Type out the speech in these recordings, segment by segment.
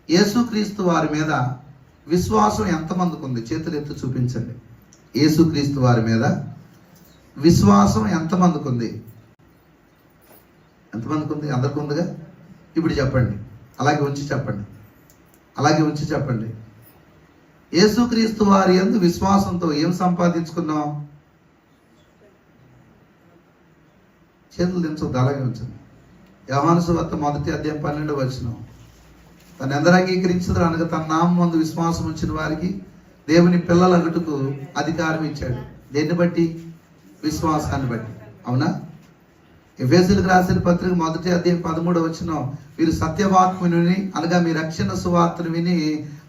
యేసుక్రీస్తు వారి మీద విశ్వాసం ఎంతమందికి ఉంది? చేతులు ఎత్తి చూపించండి. యేసుక్రీస్తు వారి మీద విశ్వాసం ఎంతమందికి ఉంది? ఎంతమందికి ఉంది? అందరికి ఉందిగా. ఇప్పుడు చెప్పండి, అలాగే ఉంచి చెప్పండి, అలాగే ఉంచి చెప్పండి. యేసుక్రీస్తు వారి యందు విశ్వాసంతో ఏం సంపాదించుకున్నాం? చేతులు దించొద్దు, అలాగే ఉంచండి. యోహాను సువార్త 1:12 తను ఎందరు అంగీకరించదు అనగా తన నామం ముందు విశ్వాసం ఉంచిన వారికి దేవుని పిల్లలగుటకు అధికారం ఇచ్చాడు. దేన్ని బట్టి? విశ్వాసాన్ని బట్టి. అవునా? ఎఫెసీయులకు రాసిన పత్రిక 1:13 వీరు సత్యవాక్ముని అనగా మీ రక్షణ సువార్తను విని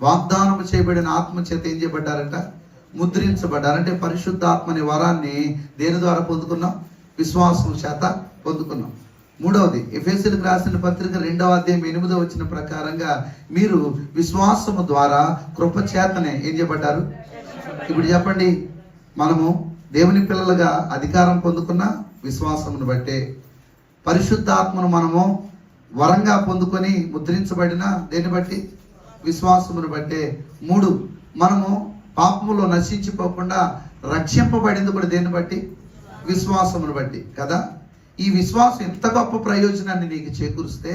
వాగ్దానం చేయబడిన ఆత్మ చేత ఏం చేయబడ్డారట? ముద్రించబడ్డారు. అంటే పరిశుద్ధాత్మని వరాన్ని దేని ద్వారా పొందుకున్నాం? విశ్వాసం చేత పొందుకున్నాం. మూడవది, ఎఫెసీయులకు రాసిన పత్రిక 2:8 ప్రకారంగా మీరు విశ్వాసము ద్వారా కృప చేతనే ఏం చేయబడ్డారు? ఇప్పుడు చెప్పండి, మనము దేవుని పిల్లలుగా అధికారం పొందుకున్న విశ్వాసమును బట్టే, పరిశుద్ధాత్మను మనము వరంగా పొందుకొని ముద్రించబడిన దేన్ని బట్టి? విశ్వాసమును బట్టే. 3, మనము పాపములో నశించిపోకుండా రక్షింపబడింది కూడా దేన్ని బట్టి? విశ్వాసమును బట్టి కదా. ఈ విశ్వాసం ఎంత గొప్ప ప్రయోజనాన్ని నీకు చేకూరిస్తే,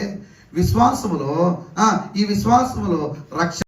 ఈ విశ్వాసములో రక్షణ